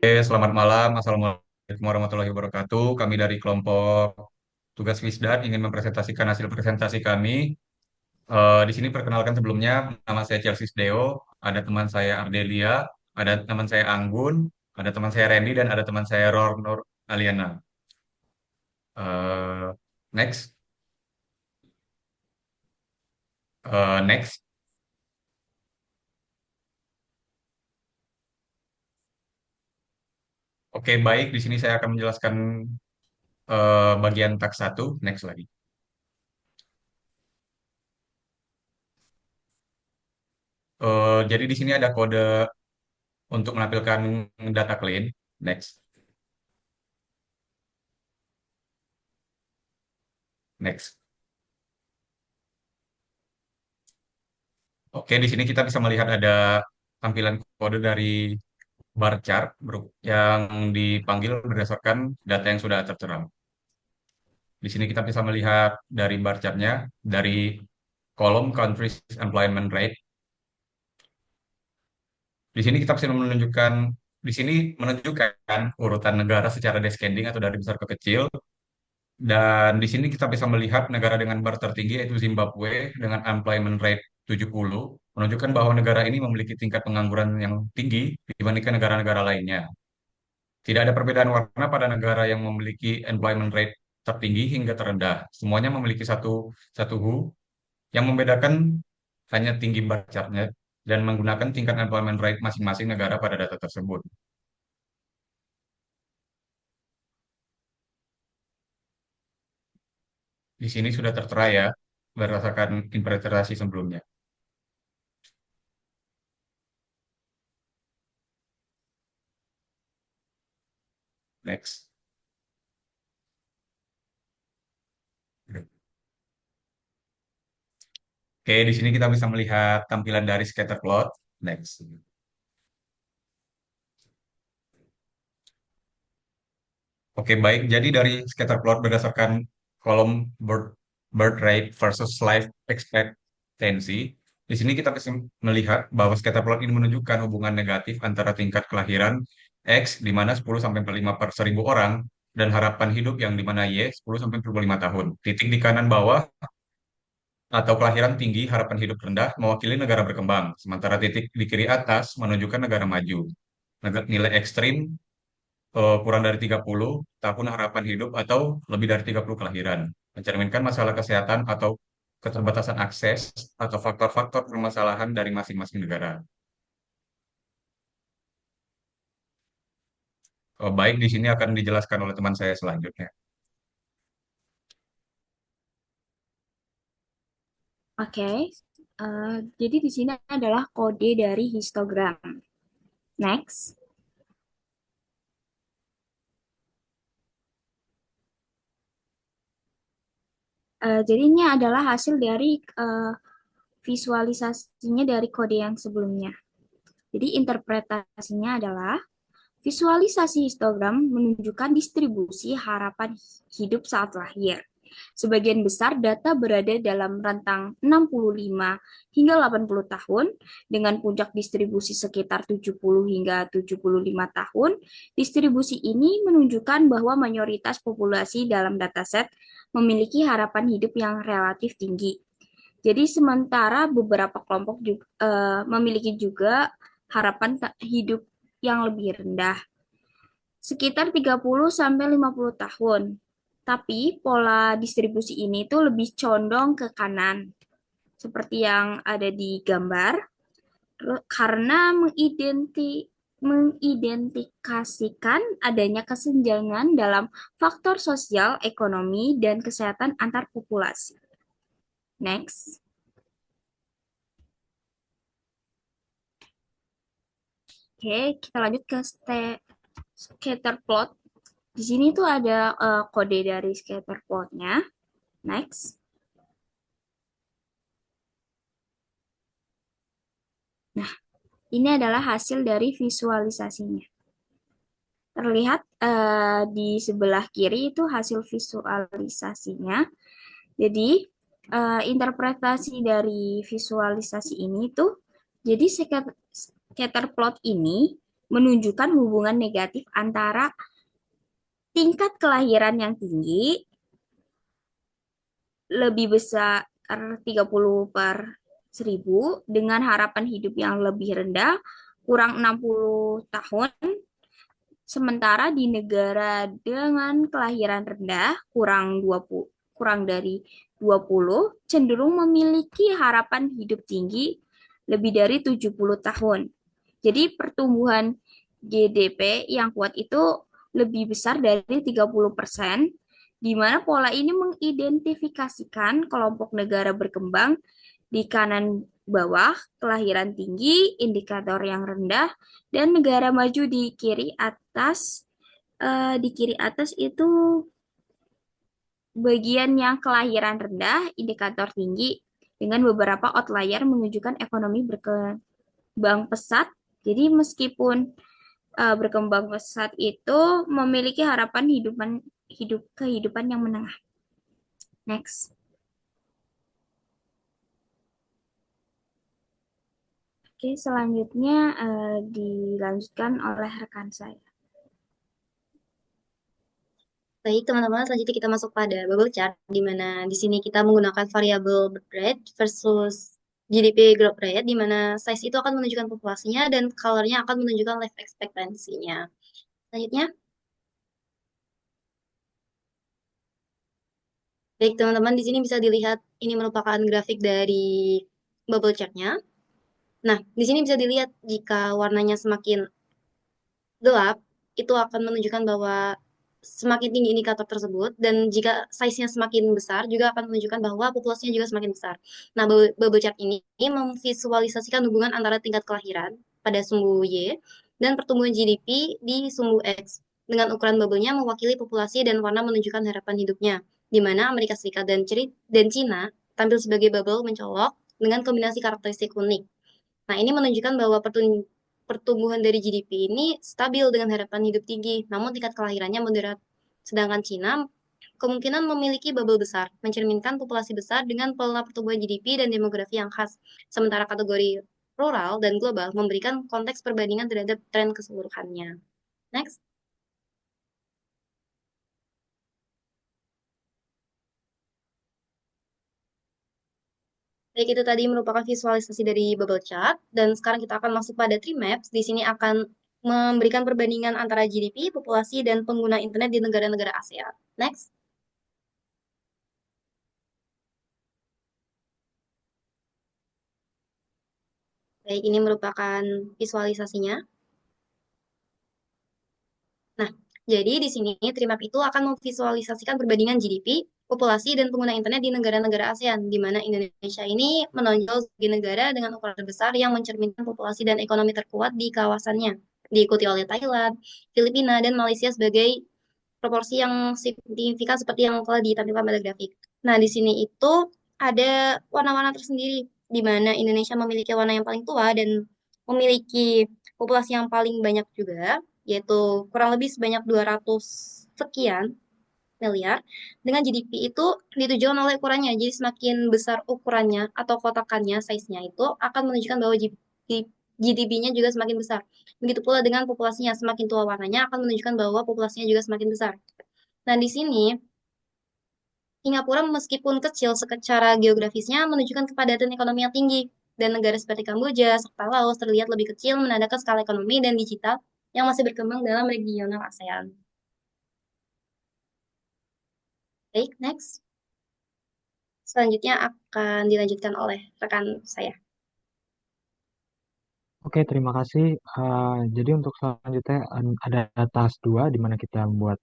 Selamat malam. Assalamualaikum warahmatullahi wabarakatuh. Kami dari kelompok tugas Wisdad ingin mempresentasikan hasil presentasi kami. Di sini perkenalkan sebelumnya, nama saya Chelsea Deo, ada teman saya Ardelia, ada teman saya Anggun, ada teman saya Randy, dan ada teman saya Ror Aliana. Eh, next, next. Oke, baik. Di sini saya akan menjelaskan bagian taks satu. Next lagi. Jadi di sini ada kode untuk menampilkan data clean. Next, next. Oke, di sini kita bisa melihat ada tampilan kode dari bar chart yang dipanggil berdasarkan data yang sudah tertera. Di sini kita bisa melihat dari bar chartnya, dari kolom countries employment rate. Di sini kita bisa menunjukkan, di sini menunjukkan urutan negara secara descending atau dari besar ke kecil. Dan di sini kita bisa melihat negara dengan bar tertinggi yaitu Zimbabwe dengan employment rate 70, menunjukkan bahwa negara ini memiliki tingkat pengangguran yang tinggi dibandingkan negara-negara lainnya. Tidak ada perbedaan warna pada negara yang memiliki employment rate tertinggi hingga terendah. Semuanya memiliki satu satu HU yang membedakan hanya tinggi bar chartnya dan menggunakan tingkat employment rate masing-masing negara pada data tersebut. Di sini sudah tertera ya berdasarkan interpretasi sebelumnya. Next. Oke, di sini kita bisa melihat tampilan dari scatter plot. Next. Oke, baik. Jadi dari scatter plot berdasarkan kolom birth, birth rate versus life expectancy, di sini kita bisa melihat bahwa scatter plot ini menunjukkan hubungan negatif antara tingkat kelahiran X, di mana 10 sampai 45 per 1000 orang, dan harapan hidup yang di mana Y 10 sampai 45 tahun. Titik di kanan bawah atau kelahiran tinggi, harapan hidup rendah mewakili negara berkembang, sementara titik di kiri atas menunjukkan negara maju. Nilai ekstrim kurang dari 30 tahun harapan hidup atau lebih dari 30 kelahiran. Mencerminkan masalah kesehatan atau keterbatasan akses atau faktor-faktor permasalahan dari masing-masing negara. Baik, di sini akan dijelaskan oleh teman saya selanjutnya. Oke, jadi di sini adalah kode dari histogram. Next. Jadi ini adalah hasil dari visualisasinya dari kode yang sebelumnya. Jadi interpretasinya adalah visualisasi histogram menunjukkan distribusi harapan hidup saat lahir. Sebagian besar data berada dalam rentang 65 hingga 80 tahun dengan puncak distribusi sekitar 70 hingga 75 tahun. Distribusi ini menunjukkan bahwa mayoritas populasi dalam dataset memiliki harapan hidup yang relatif tinggi. Jadi sementara beberapa kelompok juga, memiliki juga harapan hidup yang lebih rendah, sekitar 30 sampai 50 tahun. Tapi pola distribusi ini tuh lebih condong ke kanan, seperti yang ada di gambar, karena mengidentifikasikan adanya kesenjangan dalam faktor sosial, ekonomi, dan kesehatan antar populasi. Next. Oke, kita lanjut ke scatter plot. Di sini tuh ada kode dari scatter plotnya. Next. Nah, ini adalah hasil dari visualisasinya. Terlihat di sebelah kiri itu hasil visualisasinya. Jadi, interpretasi dari visualisasi ini tuh, jadi scatter plot ini menunjukkan hubungan negatif antara tingkat kelahiran yang tinggi, lebih besar 30 per 1000, dengan harapan hidup yang lebih rendah, kurang 60 tahun. Sementara di negara dengan kelahiran rendah, kurang dari 20, cenderung memiliki harapan hidup tinggi lebih dari 70 tahun. Jadi pertumbuhan GDP yang kuat itu lebih besar dari 30%, di mana pola ini mengidentifikasikan kelompok negara berkembang di kanan bawah, kelahiran tinggi, indikator yang rendah, dan negara maju di kiri atas. Di kiri atas itu bagian yang kelahiran rendah, indikator tinggi, dengan beberapa outlier menunjukkan ekonomi berkembang pesat. Jadi meskipun berkembang pesat itu memiliki harapan kehidupan yang menengah. Next. Oke, selanjutnya dilanjutkan oleh rekan saya. Baik, teman-teman, selanjutnya kita masuk pada bubble chart, di mana di sini kita menggunakan variabel birth rate versus GDP growth rate, di mana size itu akan menunjukkan populasinya dan color-nya akan menunjukkan life expectancy-nya. Selanjutnya, baik teman-teman, di sini bisa dilihat ini merupakan grafik dari bubble chart-nya. Nah, di sini bisa dilihat jika warnanya semakin gelap, itu akan menunjukkan bahwa semakin tinggi indikator tersebut, dan jika size-nya semakin besar, juga akan menunjukkan bahwa populasinya juga semakin besar. Nah, bubble chart ini memvisualisasikan hubungan antara tingkat kelahiran pada sumbu Y dan pertumbuhan GDP di sumbu X, dengan ukuran bubble-nya mewakili populasi dan warna menunjukkan harapan hidupnya, di mana Amerika Serikat dan Cina tampil sebagai bubble mencolok dengan kombinasi karakteristik unik. Nah, ini menunjukkan bahwa pertumbuhan dari GDP ini stabil dengan harapan hidup tinggi, namun tingkat kelahirannya moderat. Sedangkan Cina kemungkinan memiliki bubble besar, mencerminkan populasi besar dengan pola pertumbuhan GDP dan demografi yang khas. Sementara kategori rural dan global memberikan konteks perbandingan terhadap tren keseluruhannya. Next. Baik, itu tadi merupakan visualisasi dari bubble chart, dan sekarang kita akan masuk pada tree maps. Di sini akan memberikan perbandingan antara GDP, populasi, dan pengguna internet di negara-negara ASEAN. Next. Baik, ini merupakan visualisasinya. Nah, jadi di sini Trimap itu akan memvisualisasikan perbandingan GDP, populasi, dan pengguna internet di negara-negara ASEAN, di mana Indonesia ini menonjol sebagai negara dengan ukuran terbesar yang mencerminkan populasi dan ekonomi terkuat di kawasannya, diikuti oleh Thailand, Filipina, dan Malaysia sebagai proporsi yang signifikan seperti yang telah ditampilkan pada grafik. Nah, di sini itu ada warna-warna tersendiri, di mana Indonesia memiliki warna yang paling tua dan memiliki populasi yang paling banyak juga, yaitu kurang lebih sebanyak 200 sekian miliar. Dengan GDP itu ditujukan oleh ukurannya. Jadi semakin besar ukurannya atau kotakannya, size-nya itu akan menunjukkan bahwa GDP-nya juga semakin besar. Begitu pula dengan populasinya, semakin tua warnanya akan menunjukkan bahwa populasinya juga semakin besar. Nah, di sini Singapura meskipun kecil secara geografisnya menunjukkan kepadatan ekonomi yang tinggi, dan negara seperti Kamboja serta Laos terlihat lebih kecil menandakan skala ekonomi dan digital yang masih berkembang dalam regional ASEAN. Baik, next. Selanjutnya akan dilanjutkan oleh rekan saya. Oke, terima kasih. Jadi untuk selanjutnya ada task 2 di mana kita membuat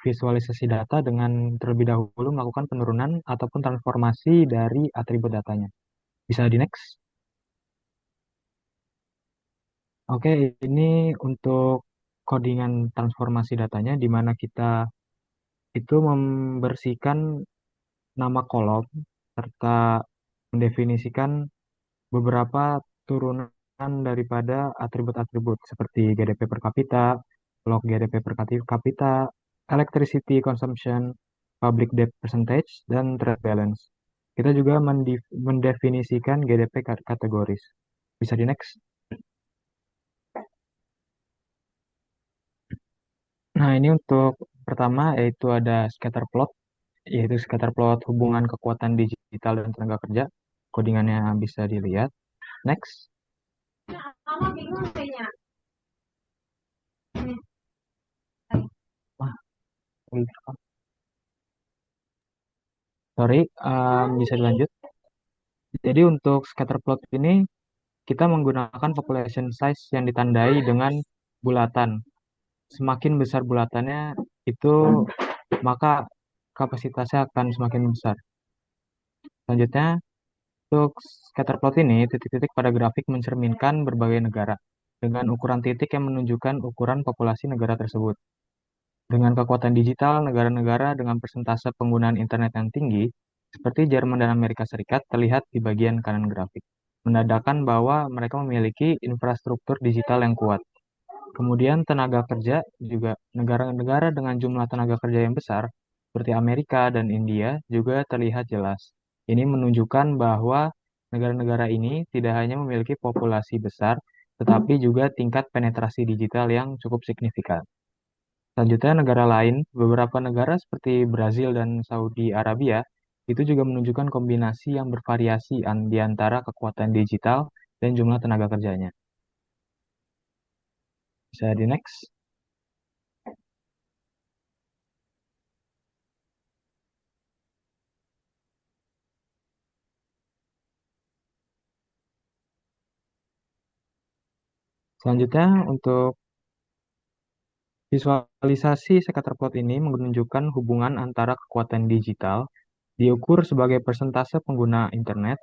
visualisasi data dengan terlebih dahulu melakukan penurunan ataupun transformasi dari atribut datanya. Bisa di next? Oke, ini untuk codingan transformasi datanya di mana kita itu membersihkan nama kolom serta mendefinisikan beberapa turunan daripada atribut-atribut seperti GDP per kapita, log GDP per kapita, electricity consumption, public debt percentage, dan trade balance. Kita juga mendefinisikan GDP kategoris. Bisa di next? Nah, ini untuk pertama yaitu ada scatter plot, yaitu scatter plot hubungan kekuatan digital dan tenaga kerja. Codingannya bisa dilihat. Next. Wah, sorry, bisa dilanjut. Jadi untuk scatter plot ini kita menggunakan population size yang ditandai dengan bulatan. Semakin besar bulatannya itu maka kapasitasnya akan semakin besar. Selanjutnya, untuk scatter plot ini, titik-titik pada grafik mencerminkan berbagai negara dengan ukuran titik yang menunjukkan ukuran populasi negara tersebut. Dengan kekuatan digital, negara-negara dengan persentase penggunaan internet yang tinggi, seperti Jerman dan Amerika Serikat, terlihat di bagian kanan grafik, menandakan bahwa mereka memiliki infrastruktur digital yang kuat. Kemudian tenaga kerja juga negara-negara dengan jumlah tenaga kerja yang besar, seperti Amerika dan India, juga terlihat jelas. Ini menunjukkan bahwa negara-negara ini tidak hanya memiliki populasi besar, tetapi juga tingkat penetrasi digital yang cukup signifikan. Selanjutnya, negara lain, beberapa negara seperti Brazil dan Saudi Arabia, itu juga menunjukkan kombinasi yang bervariasi di antara kekuatan digital dan jumlah tenaga kerjanya. Bisa di next. Selanjutnya, untuk visualisasi scatter plot ini menunjukkan hubungan antara kekuatan digital diukur sebagai persentase pengguna internet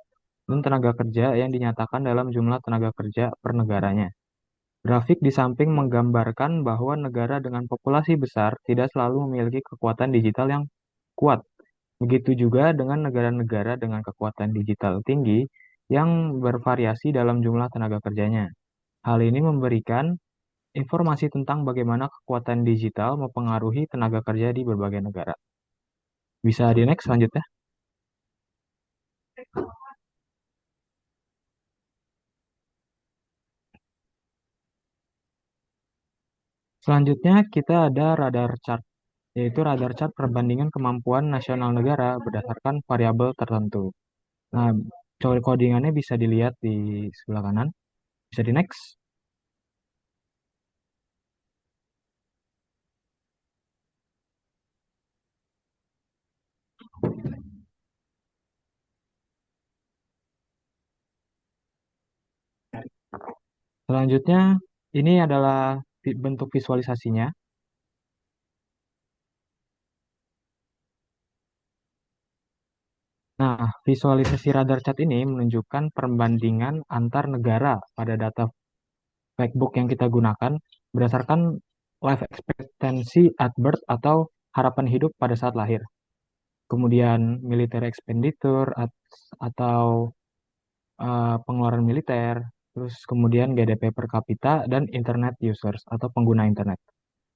dan tenaga kerja yang dinyatakan dalam jumlah tenaga kerja per negaranya. Grafik di samping menggambarkan bahwa negara dengan populasi besar tidak selalu memiliki kekuatan digital yang kuat. Begitu juga dengan negara-negara dengan kekuatan digital tinggi yang bervariasi dalam jumlah tenaga kerjanya. Hal ini memberikan informasi tentang bagaimana kekuatan digital mempengaruhi tenaga kerja di berbagai negara. Bisa di next selanjutnya. Selanjutnya kita ada radar chart, yaitu radar chart perbandingan kemampuan nasional negara berdasarkan variabel tertentu. Nah, codingannya bisa dilihat di sebelah kanan. Bisa di next. Selanjutnya, ini adalah bentuk visualisasinya. Nah, visualisasi radar chart ini menunjukkan perbandingan antar negara pada data Factbook yang kita gunakan berdasarkan life expectancy at birth atau harapan hidup pada saat lahir. Kemudian military expenditure atau pengeluaran militer, terus kemudian GDP per kapita dan internet users atau pengguna internet.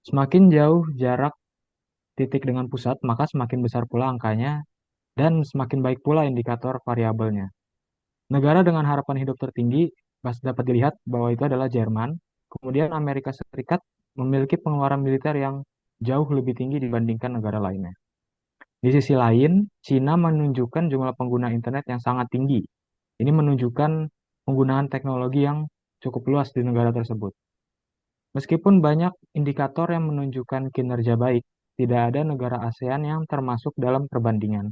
Semakin jauh jarak titik dengan pusat, maka semakin besar pula angkanya dan semakin baik pula indikator variabelnya. Negara dengan harapan hidup tertinggi dapat dilihat bahwa itu adalah Jerman. Kemudian Amerika Serikat memiliki pengeluaran militer yang jauh lebih tinggi dibandingkan negara lainnya. Di sisi lain, Cina menunjukkan jumlah pengguna internet yang sangat tinggi. Ini menunjukkan penggunaan teknologi yang cukup luas di negara tersebut. Meskipun banyak indikator yang menunjukkan kinerja baik, tidak ada negara ASEAN yang termasuk dalam perbandingan.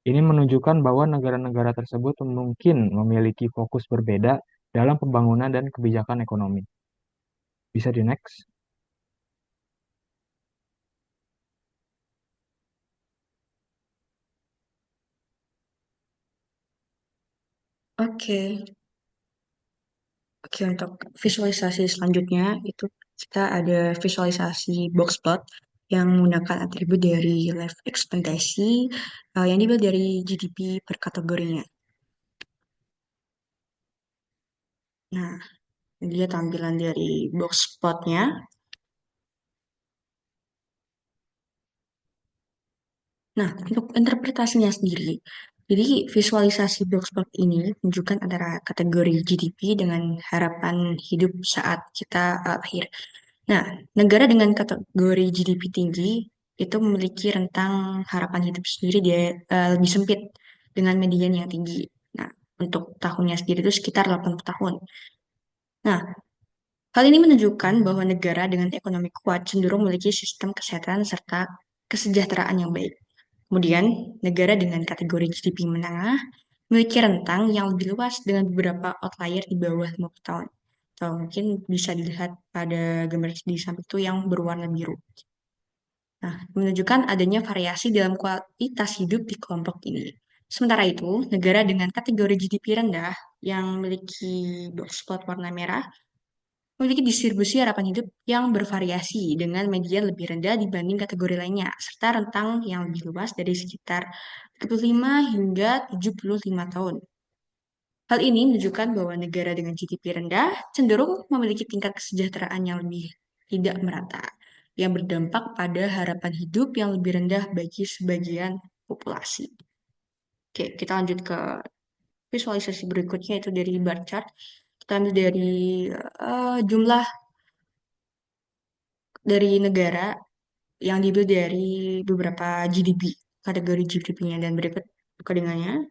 Ini menunjukkan bahwa negara-negara tersebut mungkin memiliki fokus berbeda dalam pembangunan dan kebijakan ekonomi. Bisa di next. Oke, oke untuk visualisasi selanjutnya itu kita ada visualisasi box plot yang menggunakan atribut dari life expectancy yang dibuat dari GDP per kategorinya. Nah, ini dia tampilan dari box plotnya. Nah, untuk interpretasinya sendiri, jadi visualisasi box plot ini menunjukkan antara kategori GDP dengan harapan hidup saat kita lahir. Nah, negara dengan kategori GDP tinggi itu memiliki rentang harapan hidup sendiri dia lebih sempit dengan median yang tinggi. Nah, untuk tahunnya sendiri itu sekitar 80 tahun. Nah, hal ini menunjukkan bahwa negara dengan ekonomi kuat cenderung memiliki sistem kesehatan serta kesejahteraan yang baik. Kemudian, negara dengan kategori GDP menengah memiliki rentang yang lebih luas dengan beberapa outlier di bawah 50 tahun. Atau mungkin bisa dilihat pada gambar di samping itu yang berwarna biru. Nah, menunjukkan adanya variasi dalam kualitas hidup di kelompok ini. Sementara itu, negara dengan kategori GDP rendah yang memiliki box plot warna merah memiliki distribusi harapan hidup yang bervariasi dengan median lebih rendah dibanding kategori lainnya, serta rentang yang lebih luas dari sekitar 35 hingga 75 tahun. Hal ini menunjukkan bahwa negara dengan GDP rendah cenderung memiliki tingkat kesejahteraan yang lebih tidak merata, yang berdampak pada harapan hidup yang lebih rendah bagi sebagian populasi. Oke, kita lanjut ke visualisasi berikutnya, yaitu dari bar chart. Kita ambil dari jumlah dari negara yang diambil dari beberapa GDP, kategori GDP-nya, dan berikut kodingannya.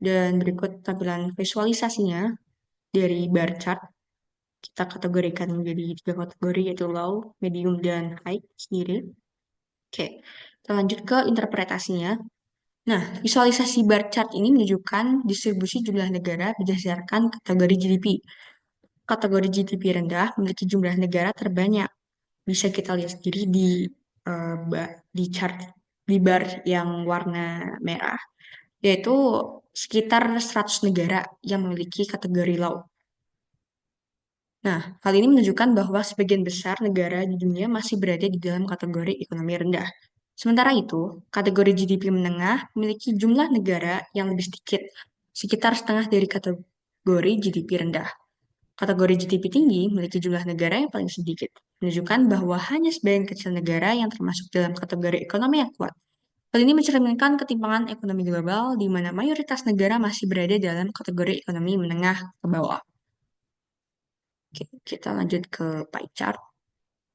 Dan berikut tampilan visualisasinya dari bar chart. Kita kategorikan menjadi 3 kategori, yaitu low, medium, dan high sendiri. Oke, kita lanjut ke interpretasinya. Nah, visualisasi bar chart ini menunjukkan distribusi jumlah negara berdasarkan kategori GDP. Kategori GDP rendah memiliki jumlah negara terbanyak. Bisa kita lihat sendiri di chart di bar yang warna merah, yaitu sekitar 100 negara yang memiliki kategori low. Nah, hal ini menunjukkan bahwa sebagian besar negara di dunia masih berada di dalam kategori ekonomi rendah. Sementara itu, kategori GDP menengah memiliki jumlah negara yang lebih sedikit, sekitar setengah dari kategori GDP rendah. Kategori GDP tinggi memiliki jumlah negara yang paling sedikit, menunjukkan bahwa hanya sebagian kecil negara yang termasuk dalam kategori ekonomi yang kuat. Hal ini mencerminkan ketimpangan ekonomi global, di mana mayoritas negara masih berada dalam kategori ekonomi menengah ke bawah. Oke, kita lanjut ke pie chart.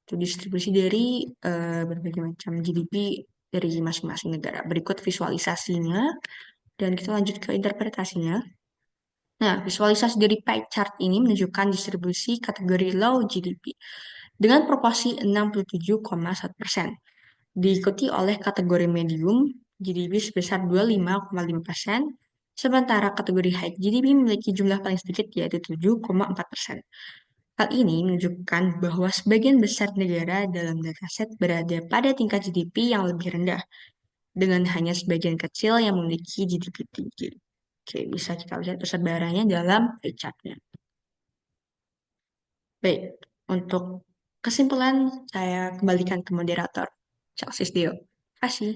Itu distribusi dari berbagai macam GDP dari masing-masing negara. Berikut visualisasinya, dan kita lanjut ke interpretasinya. Nah, visualisasi dari pie chart ini menunjukkan distribusi kategori low GDP dengan proporsi 67,1%. Diikuti oleh kategori medium GDP sebesar 25,5%, sementara kategori high GDP memiliki jumlah paling sedikit yaitu 7,4%. Hal ini menunjukkan bahwa sebagian besar negara dalam dataset berada pada tingkat GDP yang lebih rendah, dengan hanya sebagian kecil yang memiliki GDP tinggi. Oke, bisa kita lihat persebarannya dalam pie chart-nya. Baik, untuk kesimpulan saya kembalikan ke moderator, Chelsea Dio. Terima kasih.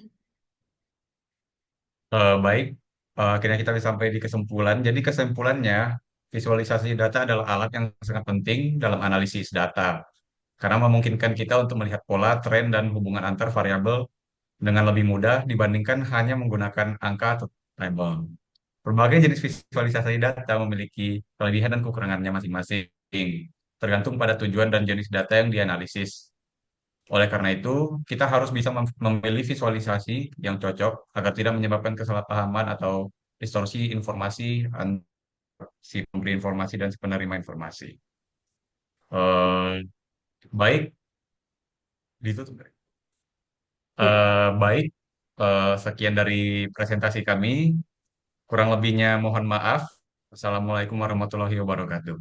Baik, akhirnya kita bisa sampai di kesimpulan. Jadi kesimpulannya, visualisasi data adalah alat yang sangat penting dalam analisis data, karena memungkinkan kita untuk melihat pola, tren, dan hubungan antar variabel dengan lebih mudah dibandingkan hanya menggunakan angka atau label. Berbagai jenis visualisasi data memiliki kelebihan dan kekurangannya masing-masing, tergantung pada tujuan dan jenis data yang dianalisis. Oleh karena itu, kita harus bisa memilih visualisasi yang cocok agar tidak menyebabkan kesalahpahaman atau distorsi informasi antara si pemberi informasi dan si penerima informasi. Eh, baik, ditutup. Ya. Baik, sekian dari presentasi kami. Kurang lebihnya mohon maaf. Assalamualaikum warahmatullahi wabarakatuh.